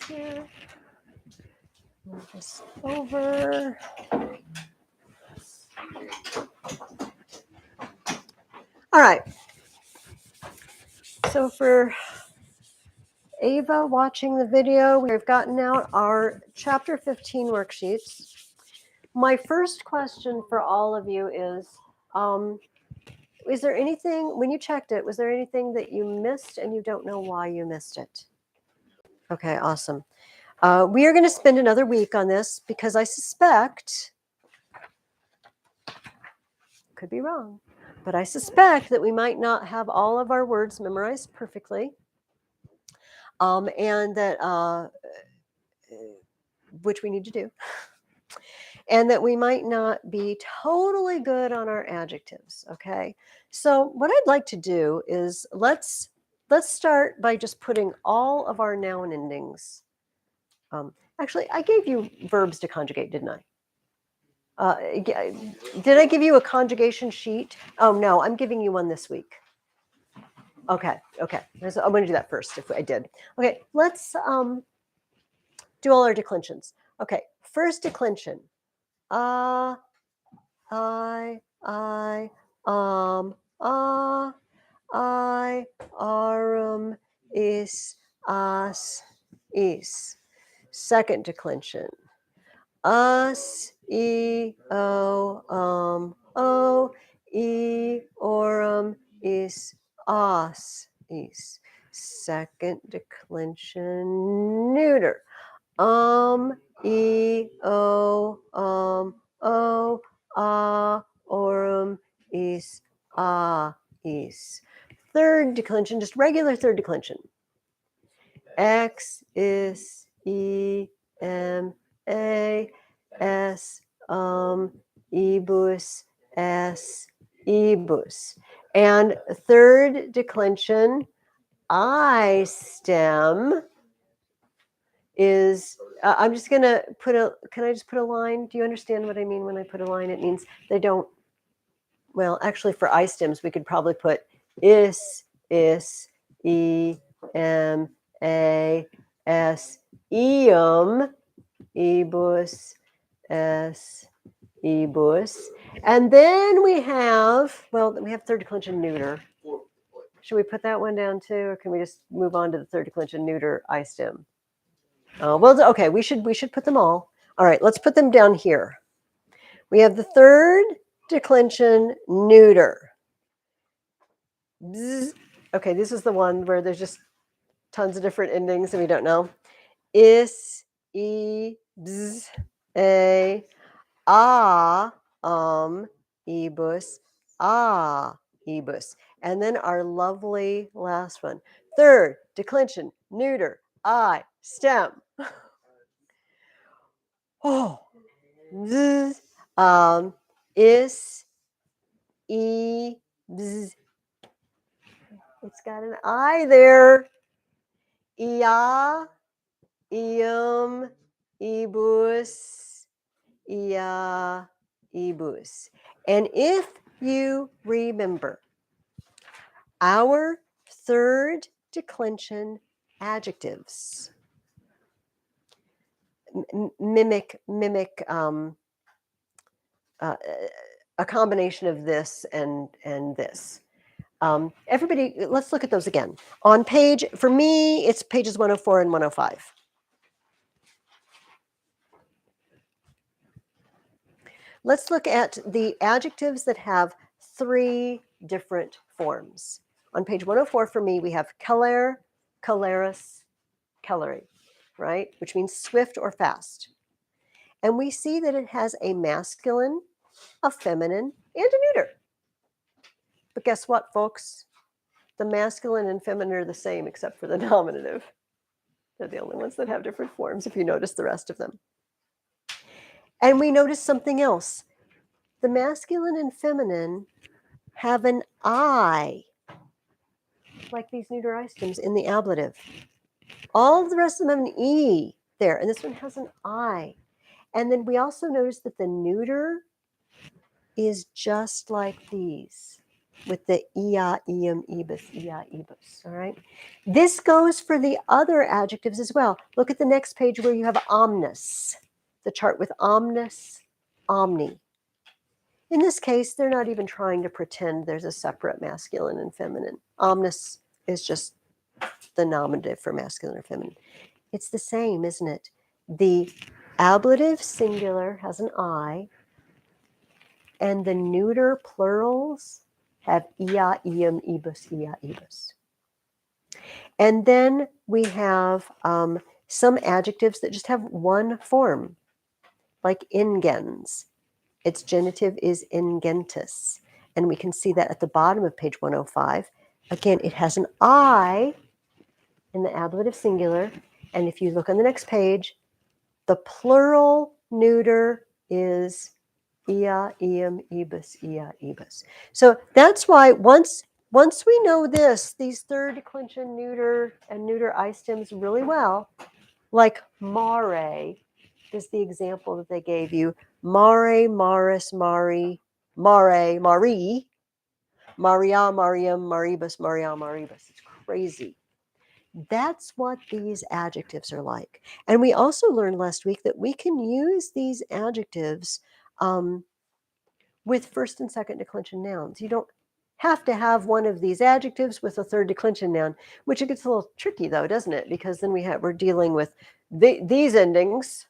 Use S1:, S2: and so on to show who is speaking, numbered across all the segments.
S1: here. Move this over. All right. So for Ava watching the video, we've gotten out our chapter 15 worksheets. My first question for all of you is there anything, when you checked it, was there anything that you missed and you don't know why you missed it? Okay, awesome. We are going to spend another week on this because I suspect, could be wrong, but I suspect that we might not have all of our words memorized perfectly. And that, which we need to do. And that we might not be totally good on our adjectives, okay? So what I'd like to do is let's start by just putting all of our noun endings. Actually, I gave you verbs to conjugate, didn't I? Did I give you a conjugation sheet? Oh, no, I'm giving you one this week. Okay. So I'm going to do that first if I did. Okay, let's do all our declensions. Okay, first declension. I, is, as, is. Second declension. Us, o, is, as, is. Second declension, neuter. Is, is. Third declension, just regular third declension. X is, s, ebus, s, ebus. And third declension, I stem is, I'm just going to put can I just put a line? Do you understand what I mean when I put a line? It means they don't, well, actually for I stems, we could probably put is, e, m, a, s, eum, ebus, s, ebus. And then we have third declension neuter. Should we put that one down too, or can we just move on to the third declension neuter I stem? Well, okay, we should put them all. All right, let's put them down here. We have the third declension neuter. Bzz. Okay, this is the one where there's just tons of different endings and we don't know. Is, e, bzz, a, ebus, ebus. And then our lovely last one. Third declension neuter, I stem. Oh, z, is, e, bzz. It's got an I there. Ia, eum, ebus, ia, ebus. And if you remember, our third declension adjectives mimic a combination of this and this. Everybody, let's look at those again. On page, for me, it's pages 104 and 105. Let's look at the adjectives that have 3 different forms. On page 104 for me, we have celer, celeris, celeri, right? Which means swift or fast. And we see that it has a masculine, a feminine, and a neuter. But guess what, folks? The masculine and feminine are the same except for the nominative. They're the only ones that have different forms if you notice the rest of them. And we notice something else. The masculine and feminine have an I, like these neuter I stems in the ablative. All of the rest of them have an E there, and this one has an I. And then we also notice that the neuter is just like these. with the ia, ium, ibus, ia, ibus. All right. This goes for the other adjectives as well. Look at the next page where you have omnis, the chart with omnis, omni. In this case, they're not even trying to pretend there's a separate masculine and feminine. Omnis is just the nominative for masculine or feminine. It's the same, isn't it? The ablative singular has an I, and the neuter plurals have ia, ium, ibus, ia, ibus. And then we have some adjectives that just have one form, like ingens. Its genitive is ingentus. And we can see that at the bottom of page 105. Again, it has an I in the ablative singular. And if you look on the next page, the plural neuter is ia, ium, ibus, ia, ibus. So that's why once we know this, these third declension neuter and neuter I stems really well, like mare is the example that they gave you. Mare, maris, mari, mare, marie, maria, mariam, maribus, maria, maribus. It's crazy. That's what these adjectives are like. And we also learned last week that we can use these adjectives with first and second declension nouns. You don't have to have one of these adjectives with a third declension noun, which it gets a little tricky though, doesn't it? Because then we're dealing with these endings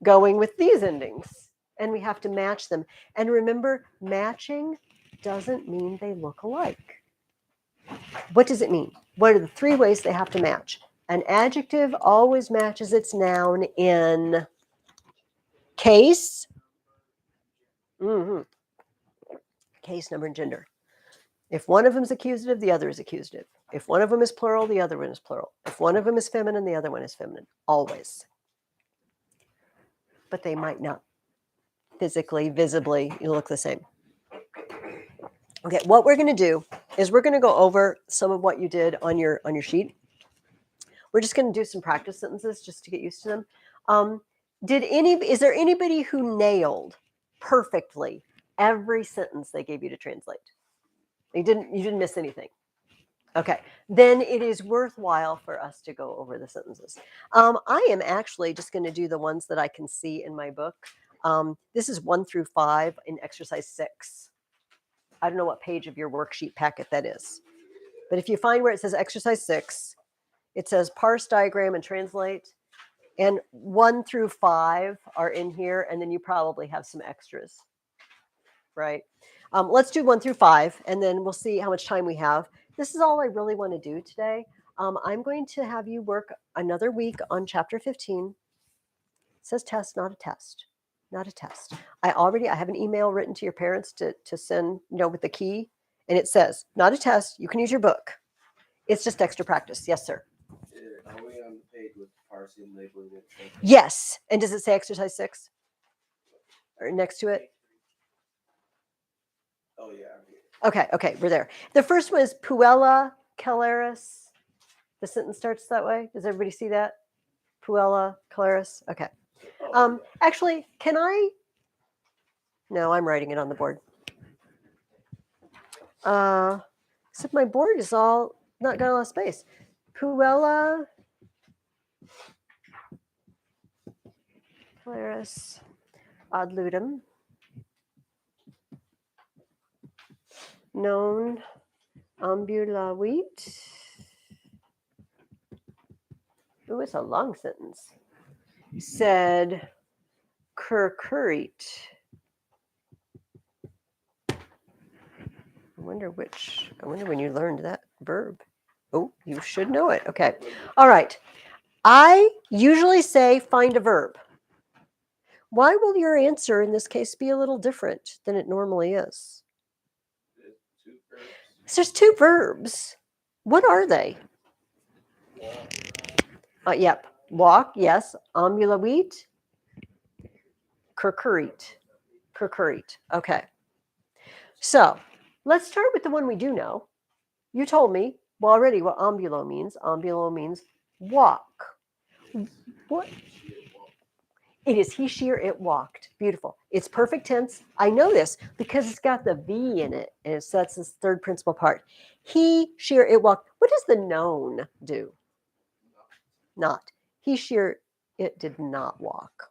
S1: going with these endings, and we have to match them. And remember, matching doesn't mean they look alike. What does it mean? What are the three ways they have to match? An adjective always matches its noun in case, case, number, and gender. If one of them is accusative, the other is accusative. If one of them is plural, the other one is plural. If one of them is feminine, the other one is feminine. Always. But they might not physically, visibly look the same. Okay, what we're going to do is we're going to go over some of what you did on your sheet. We're just going to do some practice sentences just to get used to them. Is there anybody who nailed perfectly every sentence they gave you to translate? You didn't miss anything. Okay, then it is worthwhile for us to go over the sentences. I am actually just going to do the ones that I can see in my book. This is 1 through 5 in exercise 6. I don't know what page of your worksheet packet that is. But if you find where it says exercise 6, it says parse, diagram, and translate. And 1 through 5 are in here, and then you probably have some extras, right? Let's do 1 through 5, and then we'll see how much time we have. This is all I really want to do today. I'm going to have you work another week on chapter 15. It says test, not a test. Not a test. I have an email written to your parents to send, with the key, and it says, not a test. You can use your book. It's just extra practice. Yes, sir.
S2: Are we on the page with parsing, labeling it?
S1: Yes. And does it say exercise 6? Or next to it?
S2: Oh, yeah.
S1: Okay, we're there. The first one is puella calaris. The sentence starts that way. Does everybody see that? Puella calaris. Okay. Actually, can I? No, I'm writing it on the board. Except my board is all not got a lot of space. Puella calaris ad ludum. Non ambulavit. Ooh, it's a long sentence. Said curcurit. I wonder when you learned that verb. Oh, you should know it. Okay. All right. I usually say find a verb. Why will your answer in this case be a little different than it normally is? There's 2 verbs. What are they? Yep. Walk, yes. Ambulavit. Curcurit. Curcurit. Okay. So let's start with the one we do know. You told me already what ambulo means. Ambulo means walk. What? It is he, she, or it walked. Beautiful. It's perfect tense. I know this because it's got the V in it. And so that's this third principal part. He, she, or it walked. What does the noun do? Not. He, she, or it did not walk.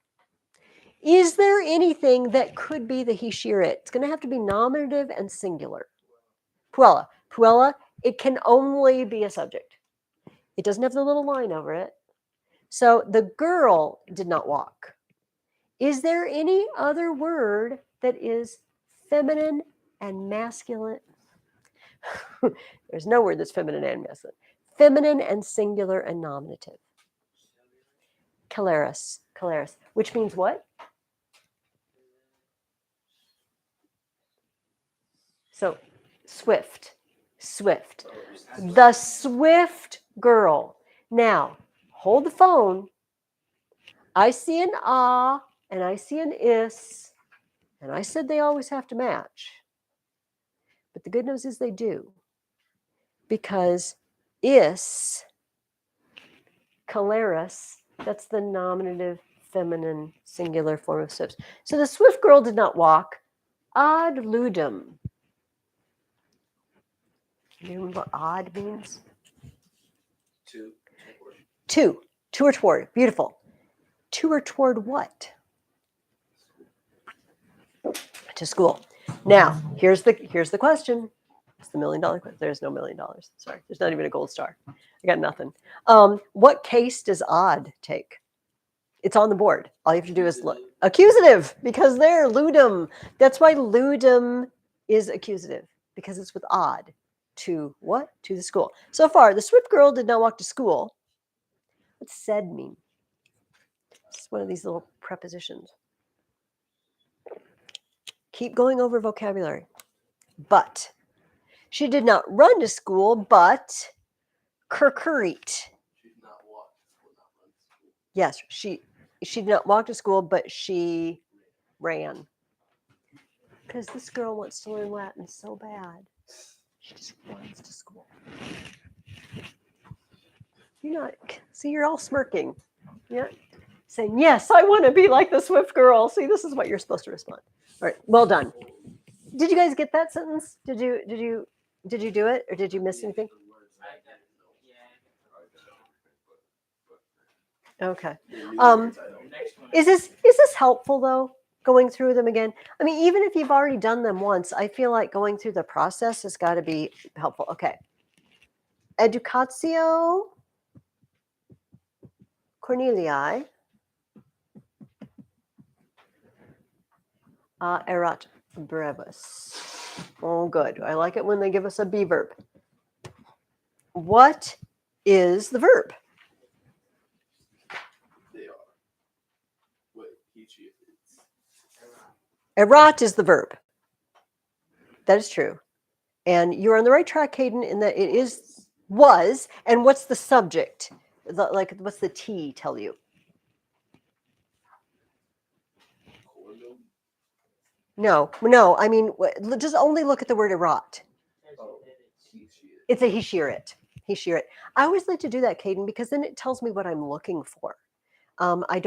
S1: Is there anything that could be the he, she, or it? It's going to have to be nominative and singular. Puella. Puella, it can only be a subject. It doesn't have the little line over it. So the girl did not walk. Is there any other word that is feminine and masculine? There's no word that's feminine and masculine. Feminine and singular and nominative. Caleris. Caleris. Which means what? So swift. Swift. The swift girl. Now, hold the phone. I see an ah and I see an is, and I said they always have to match. But the good news is they do. Because is, caleris, that's the nominative feminine singular form of swift. So the swift girl did not walk. Ad ludum. Do you remember what odd means?
S2: Two.
S1: To. To or toward. Beautiful. To or toward what? To school. Now, here's the question. It's the $1 million question. There's no $1 million. Sorry, there's not even a gold star. I got nothing. What case does odd take? It's on the board. All you have to do is look. Accusative, because they're ludum. That's why ludum is accusative, because it's with odd. To what? To the school. So far, the swift girl did not walk to school. What's said mean? It's one of these little prepositions. Keep going over vocabulary. But she did not run to school, but curcurite.
S2: She did not walk to school, not run to school.
S1: Yes, she did not walk to school, but she ran. Because this girl wants to learn Latin so bad. She just runs to school. You're not, see, you're all smirking. Yeah. Saying, yes, I want to be like the swift girl. See, this is what you're supposed to respond. All right, well done. Did you guys get that sentence? Did you do it, or did you miss anything? Okay. Is this helpful though? Going through them again? I mean, even if you've already done them once, I feel like going through the process has got to be helpful. Okay. Educatio Cornelii erat brevis. Oh, good. I like it when they give us a be verb. What is the verb?
S2: They are. Wait, he, she, it's.
S1: Erat is the verb. That is true. And you're on the right track, Hayden, in that it is was. And what's the subject? What's the T tell you? No. I mean, just only look at the word erat.
S2: Oh, he, she, it.
S1: It's a he, she, or it. He, she, or it. I always like to do that, Caden, because then it tells me what I'm looking for. I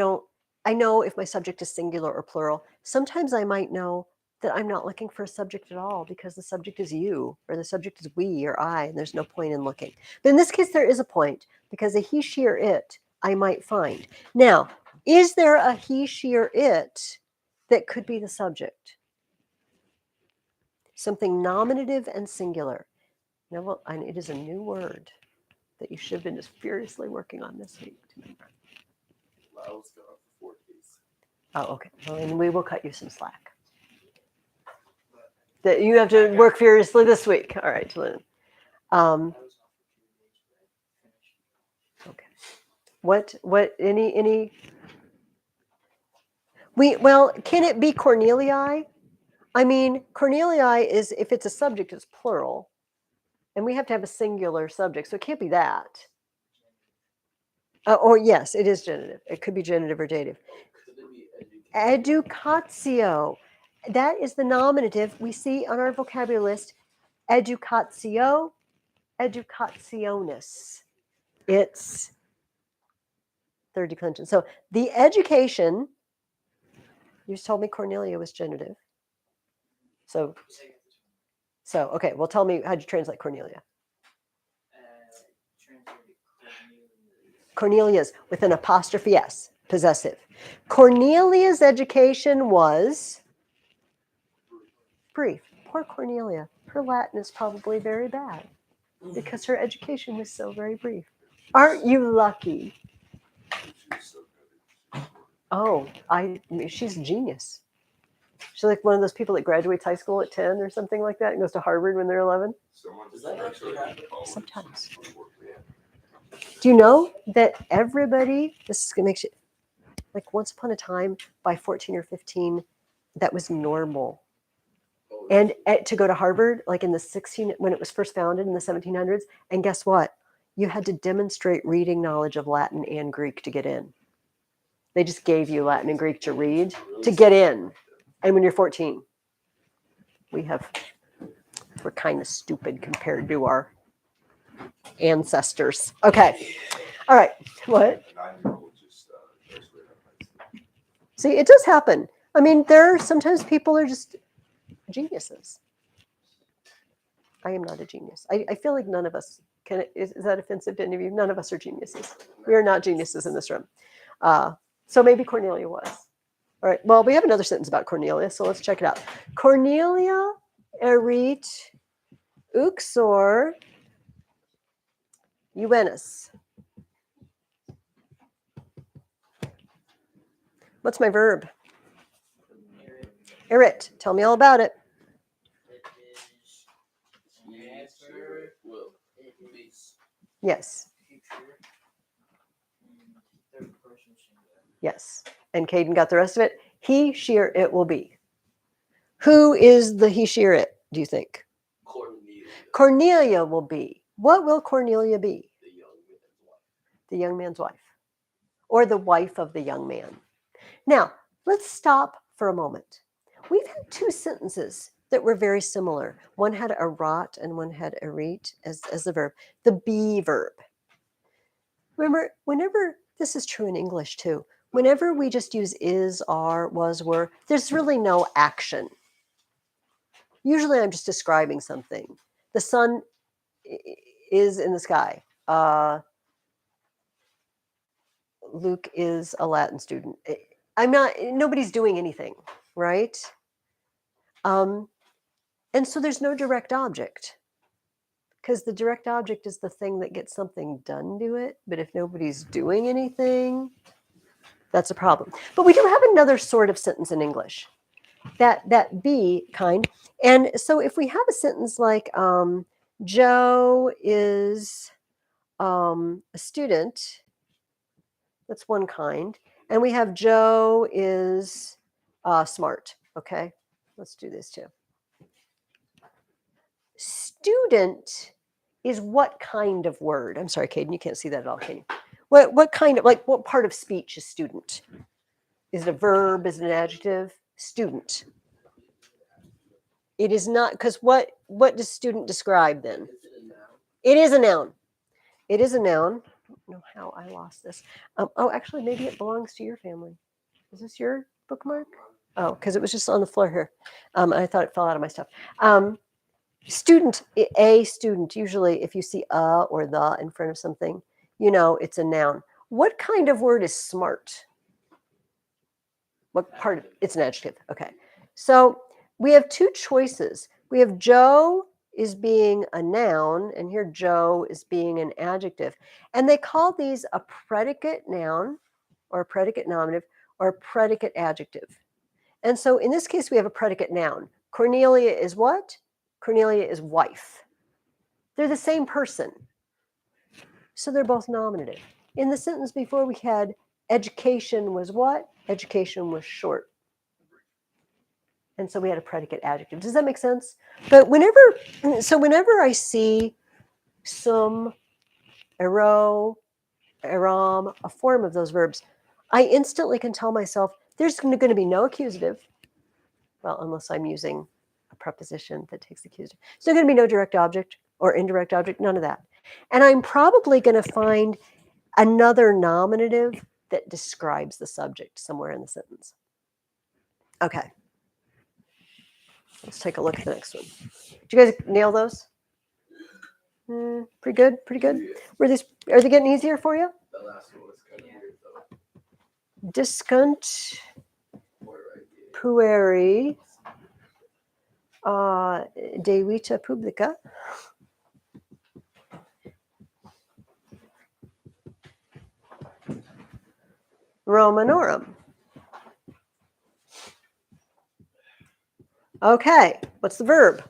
S1: know if my subject is singular or plural. Sometimes I might know that I'm not looking for a subject at all because the subject is you, or the subject is we or I, and there's no point in looking. But in this case, there is a point, because a he, she, or it I might find. Now, is there a he, she, or it that could be the subject? Something nominative and singular. Now, well, it is a new word that you should have been just furiously working on this week.
S2: Laos got off the 4 case.
S1: Oh, okay. Well, and we will cut you some slack. That you have to work furiously this week. All right, Lynn. Okay. What? Any? Well, can it be Cornelii? I mean, Cornelii is, if it's a subject, it's plural. And we have to have a singular subject, so it can't be that. Or yes, it is genitive. It could be genitive or dative.
S2: Could it be
S1: Educatio. That is the nominative we see on our vocabulary list. Educatio, educationis. It's third declension. So the education You just told me Cornelia was genitive. So, okay. Well, tell me, how'd you translate Cornelia? Cornelia's with an apostrophe S, possessive. Cornelia's education was brief. Poor Cornelia. Her Latin is probably very bad because her education was so very brief. Aren't you lucky? Oh, she's a genius. She's like one of those people that graduates high school at 10 or something like that and goes to Harvard when they're 11. Sometimes. Do you know that everybody, this is going to make you, like once upon a time, by 14 or 15, that was normal. And to go to Harvard, like in the when it was first founded in the 1700s, and guess what? You had to demonstrate reading knowledge of Latin and Greek to get in. They just gave you Latin and Greek to read to get in. And when you're 14, we're kind of stupid compared to our ancestors. Okay. All right. What? See, it does happen. I mean, sometimes people are just geniuses. I am not a genius. I feel like none of us can. Is that offensive to any of you? None of us are geniuses. We are not geniuses in this room. So maybe Cornelia was. All right. Well, we have another sentence about Cornelia, so let's check it out. Cornelia erit uxor Juvenus. What's my verb? Erit. Tell me all about it. Yes. Yes. And Caden got the rest of it. He, she, or it will be. Who is the he, she, or it, do you think?
S2: Cornelia.
S1: Cornelia will be. What will Cornelia be? The young man's wife. Or the wife of the young man. Now, let's stop for a moment. We've had two sentences that were very similar. One had erat and one had erit as the verb. The be verb. Remember, whenever, this is true in English too, whenever we just use is, are, was, were, there's really no action. Usually I'm just describing something. The sun is in the sky. Luke is a Latin student. Nobody's doing anything, right? And so there's no direct object because the direct object is the thing that gets something done to it. But if nobody's doing anything, that's a problem. But we do have another sort of sentence in English, that be kind. And so if we have a sentence like Joe is a student, that's one kind. And we have Joe is smart. Okay, let's do this too. Student is what kind of word? I'm sorry, Caden, you can't see that at all, can you? What kind of, like, what part of speech is student? Is it a verb? Is it an adjective? Student. It is not, because what does student describe then? It is a noun. It is a noun. I don't know how I lost this. Actually, maybe it belongs to your family. Is this your bookmark? Oh, because it was just on the floor here. I thought it fell out of my stuff. Student, a student, usually if you see a or the in front of something, you know it's a noun. What kind of word is smart? What part of it's an adjective? Okay. So we have two choices. We have Joe is being a noun, and here Joe is being an adjective. And they call these a predicate noun or a predicate nominative or a predicate adjective. And so in this case, we have a predicate noun. Cornelia is what? Cornelia is wife. They're the same person. So they're both nominative. In the sentence before, we had education was what? Education was short. And so we had a predicate adjective. Does that make sense? But whenever I see sum, ero, eram, a form of those verbs, I instantly can tell myself there's going to be no accusative. Well, unless I'm using a preposition that takes the accusative. So there's going to be no direct object or indirect object, none of that. And I'm probably going to find another nominative that describes the subject somewhere in the sentence. Okay. Let's take a look at the next one. Did you guys nail those? Pretty good. Pretty good. Are they getting easier for you?
S2: The last one was kind of weird though.
S1: Discunt,
S2: Or right, yeah.
S1: pueri, de vita publica. Romanorum. Okay, what's the verb?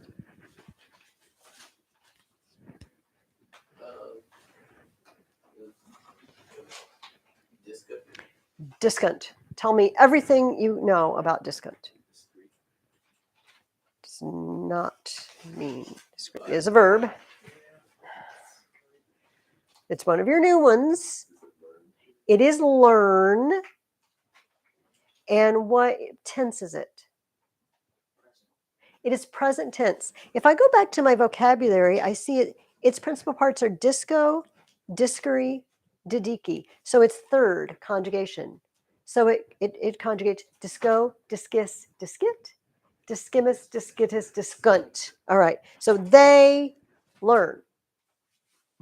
S2: Disco.
S1: Discunt. Tell me everything you know about discunt. Does not mean discrete. It is a verb. It's one of your new ones. It is learn. And what tense is it? It is present tense. If I go back to my vocabulary, I see it. Its principal parts are disco, discary, didiki. So it's third conjugation. So it conjugates disco, discus, discit, discimus, discitus, discunt. All right. So they learn.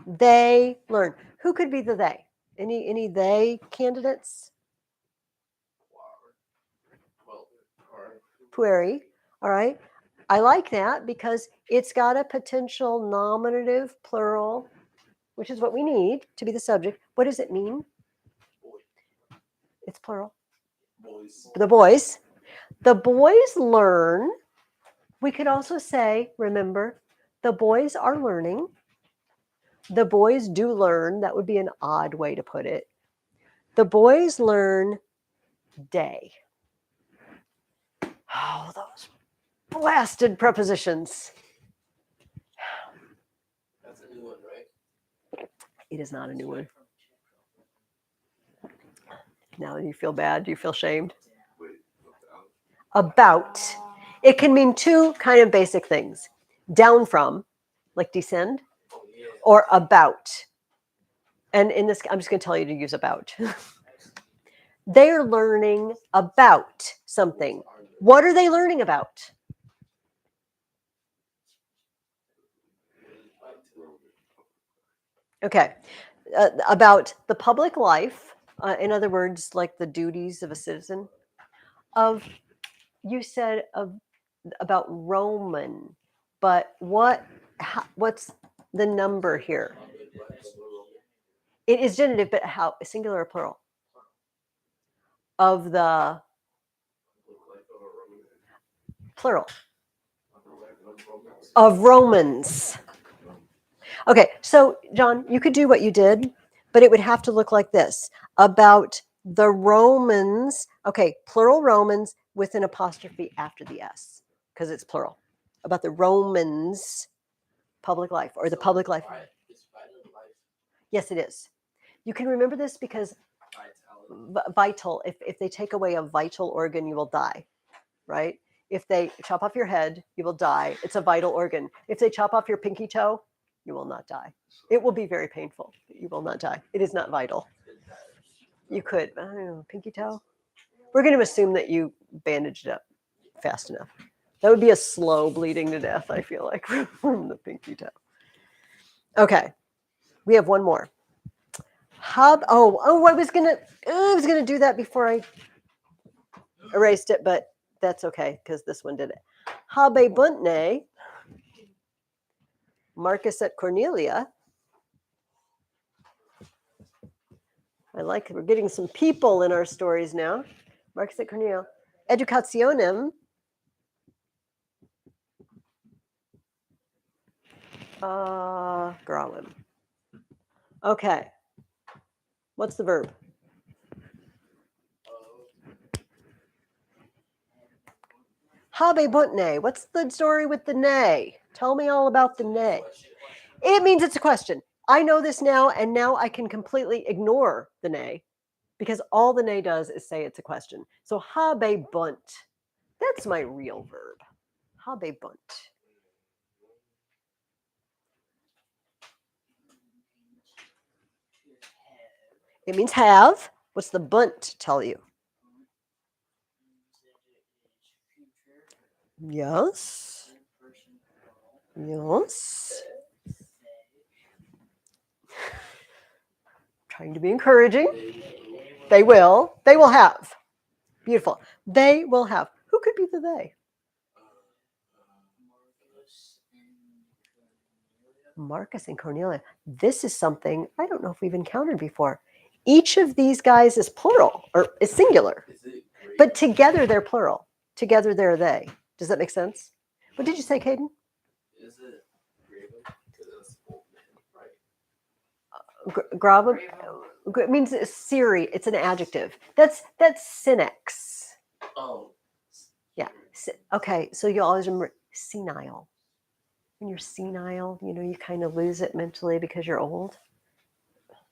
S1: They learn. Who could be the they? Any they candidates? Pueri. All right. I like that because it's got a potential nominative plural, which is what we need to be the subject. What does it mean? It's plural.
S2: Boys.
S1: The boys. The boys learn. We could also say, remember, the boys are learning. The boys do learn. That would be an odd way to put it. The boys learn day. Oh, those blasted prepositions.
S2: That's a new one, right?
S1: It is not a new one. Now you feel bad? Do you feel shamed?
S2: Wait, without.
S1: About. It can mean two kind of basic things. Down from, like descend,
S2: Oh, yeah.
S1: or about. And in this, I'm just going to tell you to use about. They're learning about something. What are they learning about? Okay. About the public life, in other words, like the duties of a citizen. You said about Roman, but what's the number here? It is genitive, but how? Singular or plural? Of the plural. Of Romans. Okay, so John, you could do what you did, but it would have to look like this. About the Romans, okay, plural Romans with an apostrophe after the S, because it's plural. About the Romans' public life, or the public life. Yes, it is. You can remember this because vital, if they take away a vital organ, you will die, right? If they chop off your head, you will die. It's a vital organ. If they chop off your pinky toe, you will not die. It will be very painful, but you will not die. It is not vital. You could, I don't know, pinky toe. We're going to assume that you bandaged it up fast enough. That would be a slow bleeding to death, I feel like, from the pinky toe. Okay, we have one more. I was gonna do that before I erased it, but that's okay because this one did it. Habebuntne, Marcus et Cornelia. We're getting some people in our stories now. Marcus et Cornelia. Educationem. Grauem. Okay. What's the verb? Habebuntne. What's the story with the nay? Tell me all about the nay. It means it's a question. I know this now, and now I can completely ignore the nay because all the nay does is say it's a question. So habebunt. That's my real verb. Habebunt. It means have. What's the bunt tell you? Yes. Yes. Trying to be encouraging. They will. They will have. Beautiful. They will have. Who could be the they? Marcus and Cornelia. This is something I don't know if we've encountered before. Each of these guys is plural or is singular, but together they're plural. Together they're they. Does that make sense? What did you say, Caden?
S2: Is it Graven? Because that's old man, right?
S1: Grab it means Siri. It's an adjective. That's synex.
S2: Oh.
S1: Yeah. Okay. So you always remember senile. When you're senile, you kind of lose it mentally because you're old.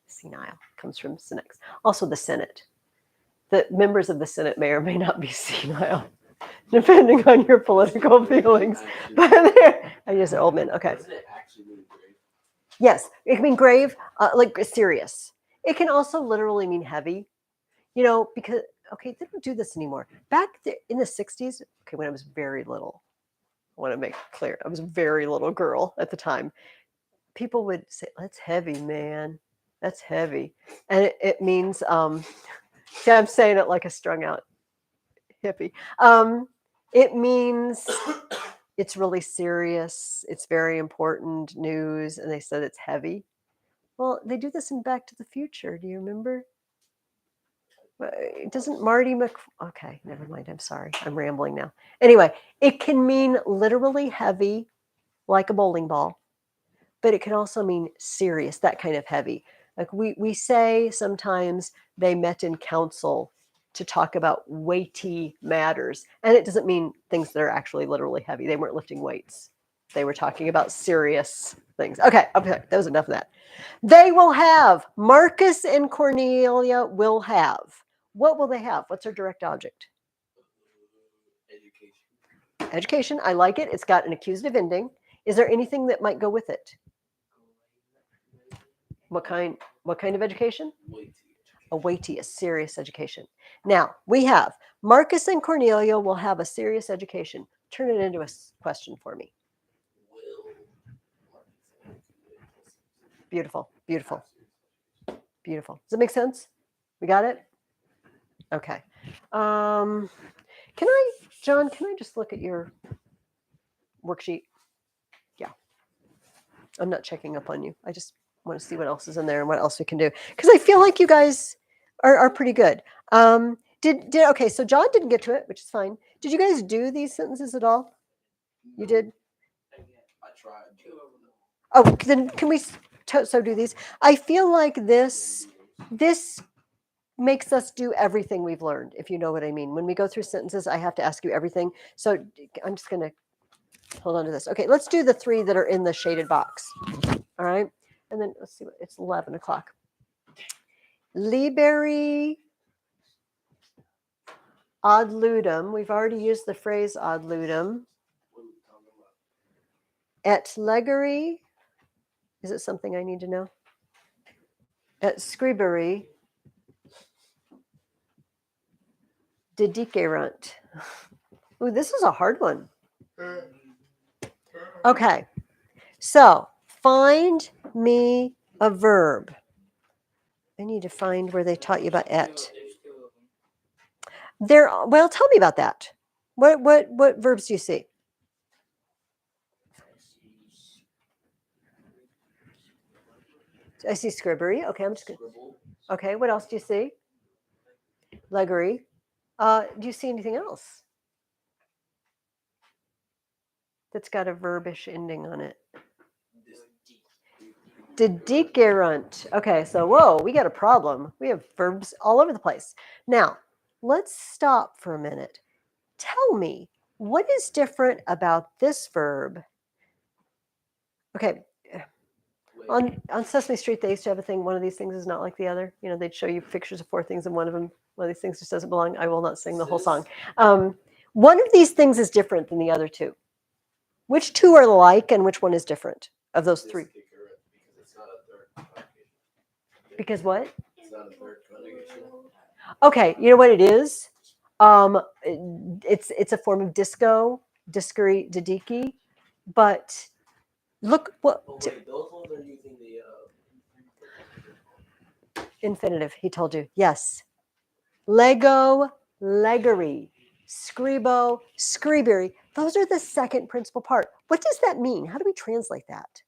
S1: Senile comes from synex. Also, the Senate. The members of the Senate may or may not be senile, depending on your political feelings. But I just said old men. Okay.
S2: Doesn't it actually mean grave?
S1: Yes, it can mean grave, like serious. It can also literally mean heavy. Because they don't do this anymore. Back in the 60s, when I was very little, I want to make it clear, I was a very little girl at the time. People would say, "That's heavy, man. That's heavy," and it means. See, I'm saying it like a strung out hippie. It means it's really serious. It's very important news, and they said it's heavy. Well, they do this in Back to the Future. Do you remember? Doesn't Marty Okay, never mind. I'm sorry. I'm rambling now. Anyway, it can mean literally heavy, like a bowling ball, but it can also mean serious, that kind of heavy. Like we say sometimes they met in council to talk about weighty matters, and it doesn't mean things that are actually literally heavy. They weren't lifting weights. They were talking about serious things. Okay, that was enough of that. They will have. Marcus and Cornelia will have. What will they have? What's our direct object?
S2: Education.
S1: Education. I like it. It's got an accusative ending. Is there anything that might go with it? What kind of education?
S2: Weighty.
S1: A weighty, a serious education. Now, we have Marcus and Cornelia will have a serious education. Turn it into a question for me. Beautiful, beautiful, beautiful. Does it make sense? We got it? Okay. John, can I just look at your worksheet? Yeah. I'm not checking up on you. I just want to see what else is in there and what else we can do. Because I feel like you guys are pretty good. Okay, so John didn't get to it, which is fine. Did you guys do these sentences at all? You did?
S2: I tried.
S1: Oh, then can we do these? I feel like this makes us do everything we've learned, if you know what I mean. When we go through sentences, I have to ask you everything. So I'm just going to hold on to this. Okay, let's do the 3 that are in the shaded box. All right. And then let's see, it's 11 o'clock. Liberi ad ludum. We've already used the phrase ad ludum. Et legere. Is it something I need to know? Et scribere. Dedicerant. Ooh, this is a hard one. Okay. So find me a verb. I need to find where they taught you about et. Well, tell me about that. What verbs do you see? I see scribbery. Okay, I'm just gonna. Okay, what else do you see? Leggery. Do you see anything else that's got a verbish ending on it? Dedicerant. Okay, so whoa, we got a problem. We have verbs all over the place. Now, let's stop for a minute. Tell me, what is different about this verb? Okay, on Sesame Street, they used to have a thing. One of these things is not like the other. They'd show you pictures of 4 things, and one of these things just doesn't belong. I will not sing the whole song. One of these things is different than the other 2. Which 2 are alike, and which one is different of those 3? Because what?
S2: It's not a third conjugation.
S1: Okay, you know what it is? It's a form of disco, discary, didiki, but look what
S2: Oh wait, those ones are using the
S1: infinitive. He told you. Yes. Lego, leggery. Scribo, scribery. Those are the second principal part. What does that mean? How do we translate that?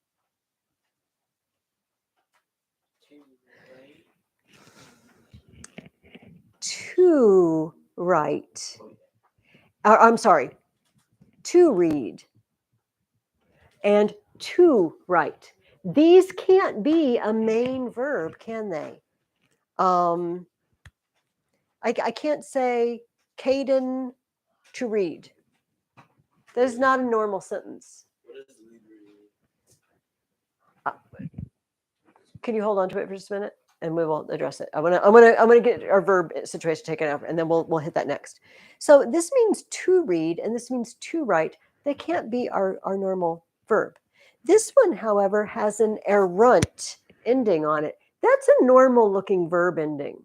S1: To write. I'm sorry. To read and to write. These can't be a main verb, can they? I can't say Caden to read. That is not a normal sentence.
S2: what is the Libri?
S1: Can you hold on to it for just a minute, and we will address it. I'm gonna get our verb situation taken over, and then we'll hit that next. So this means to read, and this means to write. They can't be our normal verb. This one, however, has an erunt ending on it. That's a normal looking verb ending.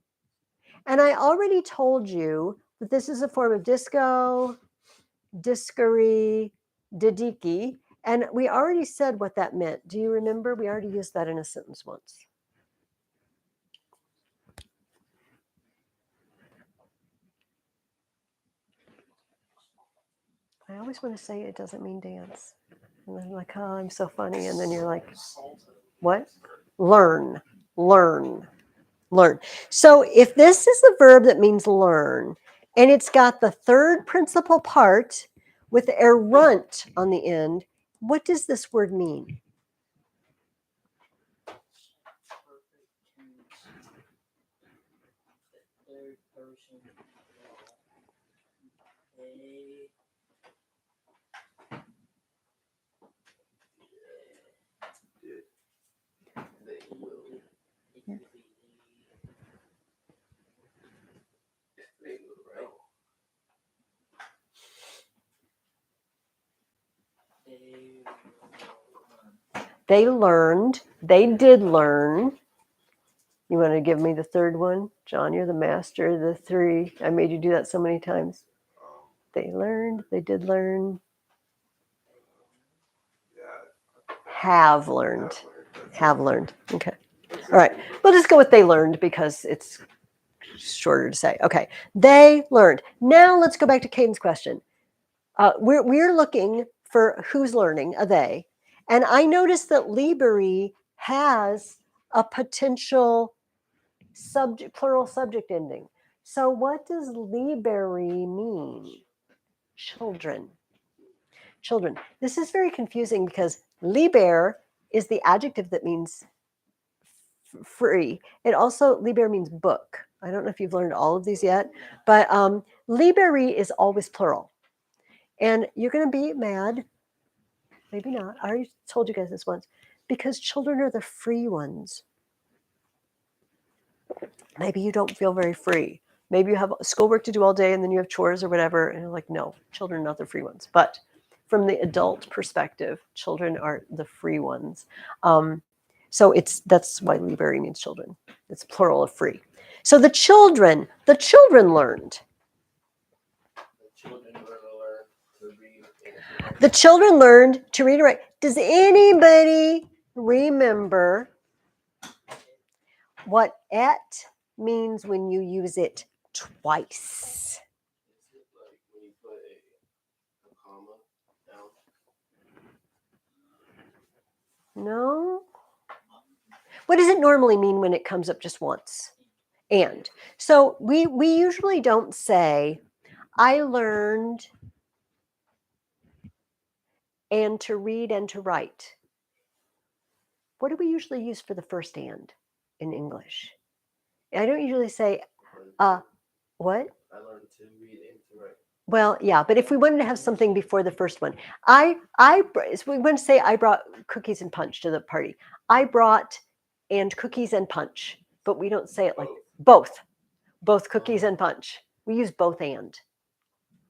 S1: And I already told you that this is a form of disco, discary, didiki, and we already said what that meant. Do you remember? We already used that in a sentence once. I always want to say it doesn't mean dance. And then I'm like, oh, I'm so funny. And then you're like, what? Learn, learn, learn. So if this is a verb that means learn, and it's got the third principal part with erunt on the end, what does this word mean?
S3: Third person.
S2: They will. They will, right?
S1: They learned, they did learn. You want to give me the third one? John, you're the master of the three. I made you do that so many times. They learned, they did learn, have learned. Have learned. Okay. All right. We'll just go with they learned because it's shorter to say. Okay. They learned. Now let's go back to Caden's question. We're looking for who's learning, a they. And I noticed that Liberi has a potential subject, plural subject ending. So what does Liberi mean? Children. Children. This is very confusing because liber is the adjective that means free. It also, liber means book. I don't know if you've learned all of these yet, but liberi is always plural. And you're going to be mad. Maybe not. I already told you guys this once. Because children are the free ones. Maybe you don't feel very free. Maybe you have schoolwork to do all day and then you have chores or whatever. And you're like, no, children are not the free ones. But from the adult perspective, children are the free ones. So that's why liberi means children. It's plural of free. So the children learned. The children learned to read and write. Does anybody remember what et means when you use it twice?
S2: Is it like when you put a comma down?
S1: No. What does it normally mean when it comes up just once? And. So we usually don't say, I learned and to read and to write. What do we usually use for the first and in English? I don't usually say, what?
S2: I learned to read and to write.
S1: Well, yeah, but if we wanted to have something before the first one, we want to say I brought cookies and punch to the party. I brought and cookies and punch, but we don't say it like both cookies and punch. We use both and.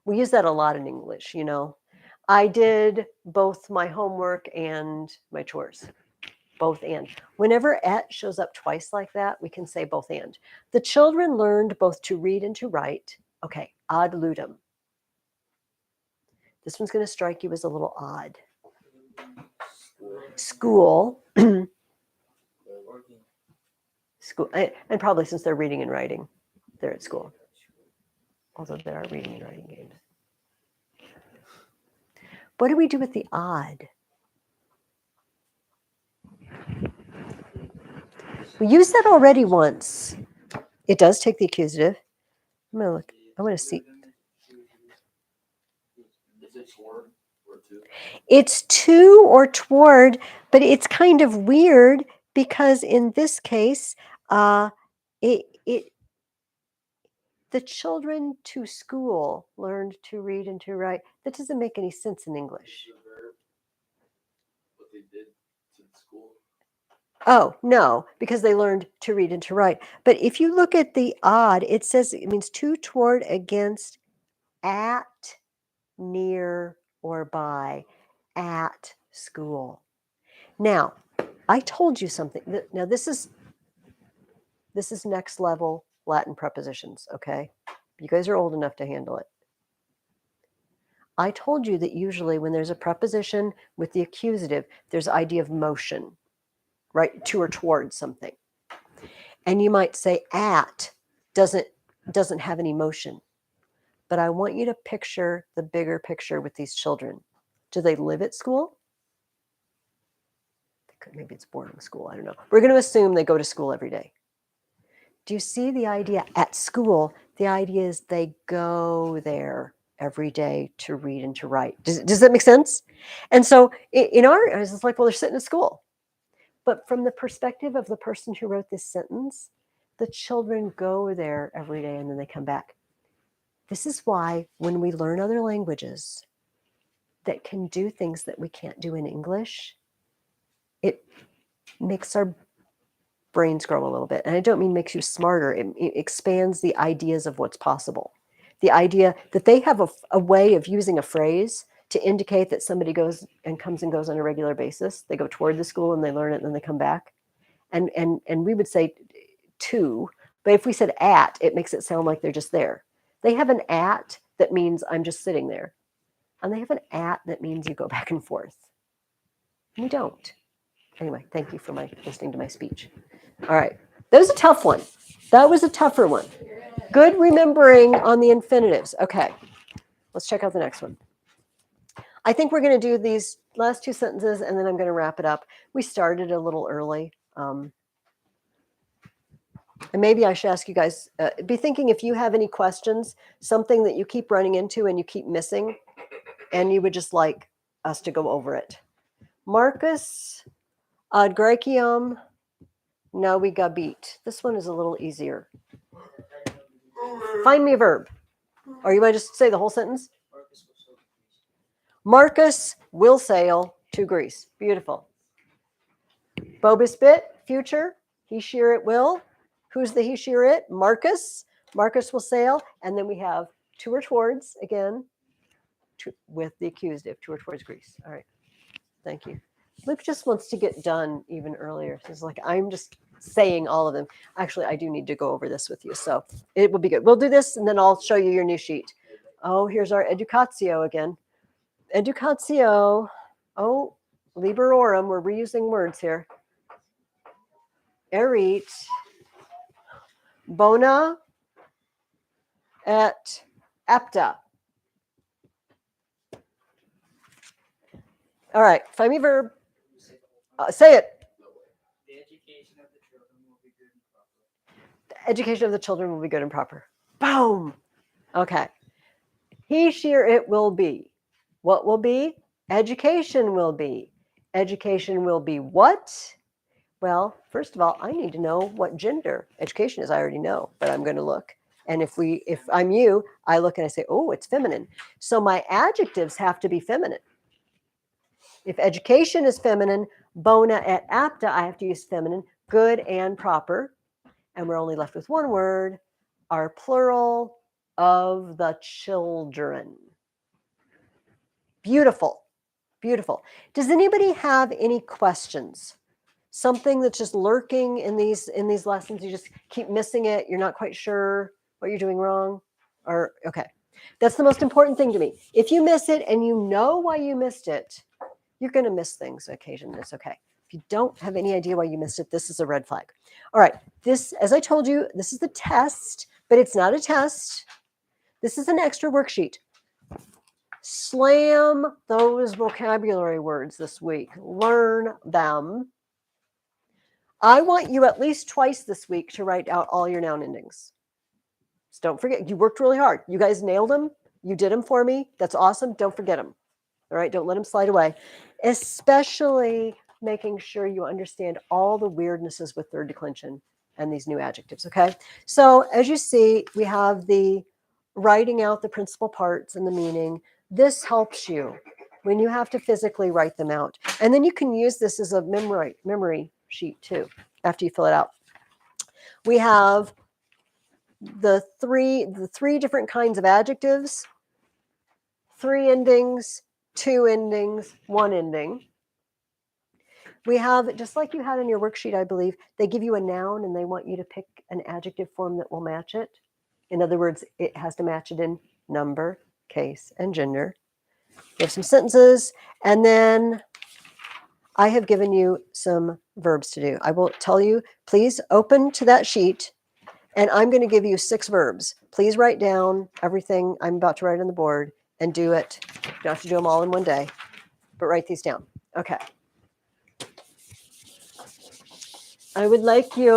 S1: We use that a lot in English, you know. I did both my homework and my chores. Both and. Whenever et shows up twice like that, we can say both and. The children learned both to read and to write. Okay, ad ludum. This one's going to strike you as a little odd.
S2: School.
S1: School.
S2: Working.
S1: School. And probably since they're reading and writing, they're at school. Although there are reading and writing games. What do we do with the odd? We used that already once. It does take the accusative. I'm going to look. I want to see.
S2: Is it toward or to?
S1: It's to or toward, but it's kind of weird because in this case, the children to school learned to read and to write. That doesn't make any sense in English.
S2: Is the verb what they did to the school?
S1: Oh, no, because they learned to read and to write. But if you look at the odd, it says it means to, toward, against, at, near, or by, at school. Now, I told you something. Now, this is next level Latin prepositions, okay? You guys are old enough to handle it. I told you that usually when there's a preposition with the accusative, there's the idea of motion, right? To or towards something. And you might say at doesn't have any motion. But I want you to picture the bigger picture with these children. Do they live at school? Maybe it's boarding school. I don't know. We're going to assume they go to school every day. Do you see the idea at school? The idea is they go there every day to read and to write. Does that make sense? And so in our eyes, it's like, well, they're sitting at school. But from the perspective of the person who wrote this sentence, the children go there every day and then they come back. This is why when we learn other languages that can do things that we can't do in English, it makes our brains grow a little bit. And I don't mean makes you smarter. It expands the ideas of what's possible. The idea that they have a way of using a phrase to indicate that somebody goes and comes and goes on a regular basis. They go toward the school and they learn it and then they come back. And we would say to, but if we said at, it makes it sound like they're just there. They have an at that means I'm just sitting there. And they have an at that means you go back and forth. We don't. Anyway, thank you for listening to my speech. All right. That was a tough one. That was a tougher one. Good remembering on the infinitives. Okay. Let's check out the next one. I think we're going to do these last two sentences and then I'm going to wrap it up. We started a little early. And maybe I should ask you guys, be thinking if you have any questions, something that you keep running into and you keep missing, and you would just like us to go over it. Marcus ad Graecium navigabit. This one is a little easier. Find me a verb. Or you might just say the whole sentence. Marcus will sail to Greece. Beautiful. Bobis bit, future. He, sheer, it will. Who's the he, sheer, it? Marcus. Marcus will sail. And then we have to or towards, again, with the accusative, to or towards Greece. All right. Thank you. Luke just wants to get done even earlier. So it's like, I'm just saying all of them. Actually, I do need to go over this with you. So it will be good. We'll do this and then I'll show you your new sheet. Oh, here's our educatio again. Educatio. Oh, liberorum. We're reusing words here. Erit. Bona et apta. All right. Find me verb. Say it.
S3: The education of the children will be good and proper.
S1: The education of the children will be good and proper. Boom. Okay. He, she, or it will be. What will be? Education will be. Education will be what? Well, first of all, I need to know what gender education is. I already know, but I'm going to look. And if I'm you, I look and I say, oh, it's feminine. So my adjectives have to be feminine. If education is feminine, bona et apta, I have to use feminine, good and proper. And we're only left with one word, our plural of the children. Beautiful. Beautiful. Does anybody have any questions? Something that's just lurking in these lessons, you just keep missing it, you're not quite sure what you're doing wrong? Or okay. That's the most important thing to me. If you miss it and you know why you missed it, you're going to miss things occasionally. It's okay. If you don't have any idea why you missed it, this is a red flag. All right. This, as I told you, this is the test, but it's not a test. This is an extra worksheet. Slam those vocabulary words this week. Learn them. I want you at least twice this week to write out all your noun endings. So don't forget, you worked really hard. You guys nailed them. You did them for me. That's awesome. Don't forget them. All right, don't let them slide away. Especially making sure you understand all the weirdnesses with third declension and these new adjectives, okay? So as you see, we have the writing out the principal parts and the meaning. This helps you when you have to physically write them out. And then you can use this as a memory sheet too, after you fill it out. We have the three different kinds of adjectives, 3 endings, 2 endings, 1 ending. We have, just like you had in your worksheet, I believe, they give you a noun and they want you to pick an adjective form that will match it. In other words, it has to match it in number, case, and gender. We have some sentences, and then I have given you some verbs to do. I will tell you, please open to that sheet, and I'm going to give you 6 verbs. Please write down everything I'm about to write on the board and do it. You don't have to do them all in one day, but write these down. Okay. I would like you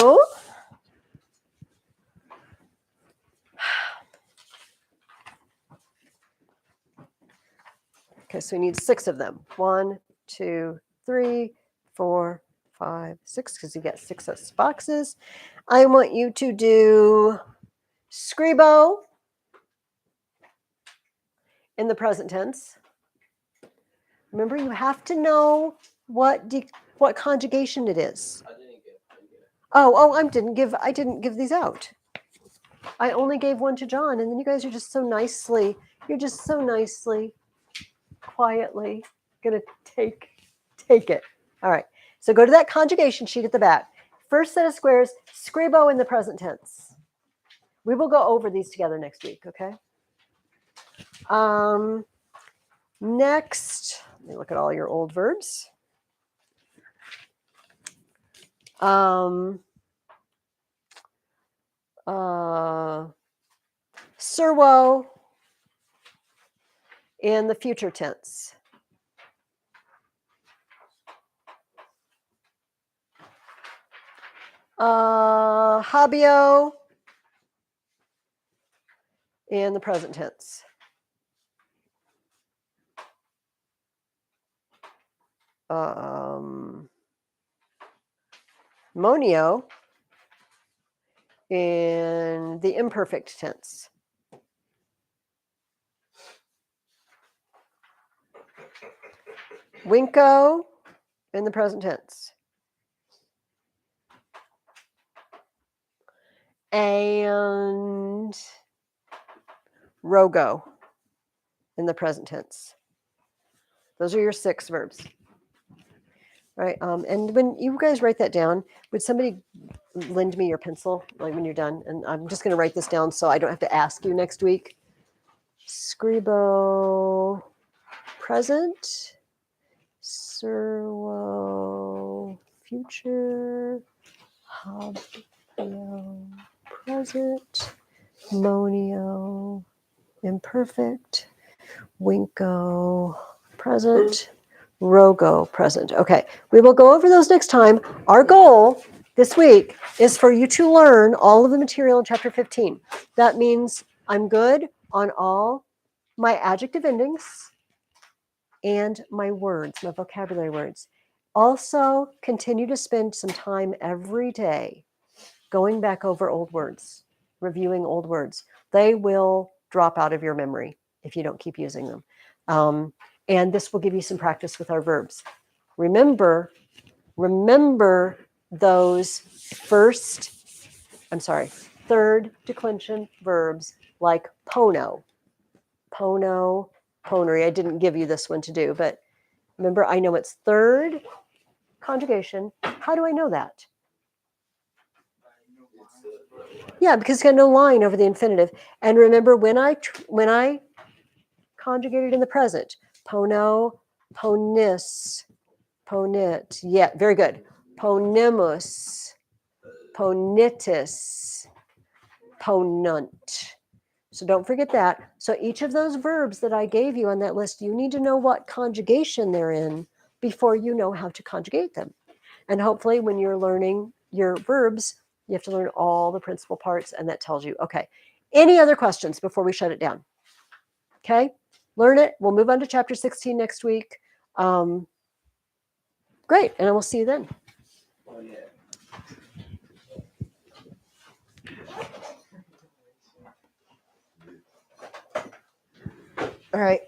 S1: okay, so we need 6 of them. 1, 2, 3, 4, 5, 6, because you get 6 boxes. I want you to do scribo in the present tense. Remember, you have to know what conjugation it is.
S2: I didn't get.
S1: I didn't give these out. I only gave one to John, and then you guys are just so nicely, quietly gonna take it. All right. So go to that conjugation sheet at the back. First set of squares, scribo in the present tense. We will go over these together next week, okay? Next, let me look at all your old verbs. Serwo in the future tense. Habio in the present tense. Monio in the imperfect tense. Winko in the present tense. And rogo in the present tense. Those are your 6 verbs. Right. And when you guys write that down, would somebody lend me your pencil, like when you're done? And I'm just going to write this down so I don't have to ask you next week. Scribo present, servo future, habio present, monio imperfect, winko present, rogo present. Okay, we will go over those next time. Our goal this week is for you to learn all of the material in chapter 15. That means I'm good on all my adjective endings and my words, my vocabulary words. Also, continue to spend some time every day going back over old words, reviewing old words. They will drop out of your memory if you don't keep using them. And this will give you some practice with our verbs. Remember those third declension verbs like pono, ponery. I didn't give you this one to do, but remember, I know it's third conjugation. How do I know that?
S3: I know
S2: It's
S1: Yeah, because it's got no line over the infinitive. And remember, when I conjugated in the present, pono, ponis, ponit. Yeah, very good. Ponimus, ponitis, ponunt. So don't forget that. So each of those verbs that I gave you on that list, you need to know what conjugation they're in before you know how to conjugate them. And hopefully when you're learning your verbs, you have to learn all the principal parts, and that tells you, okay. Any other questions before we shut it down? Okay, learn it. We'll move on to chapter 16 next week. Great, and I will see you then.
S2: Oh, yeah.
S1: All right.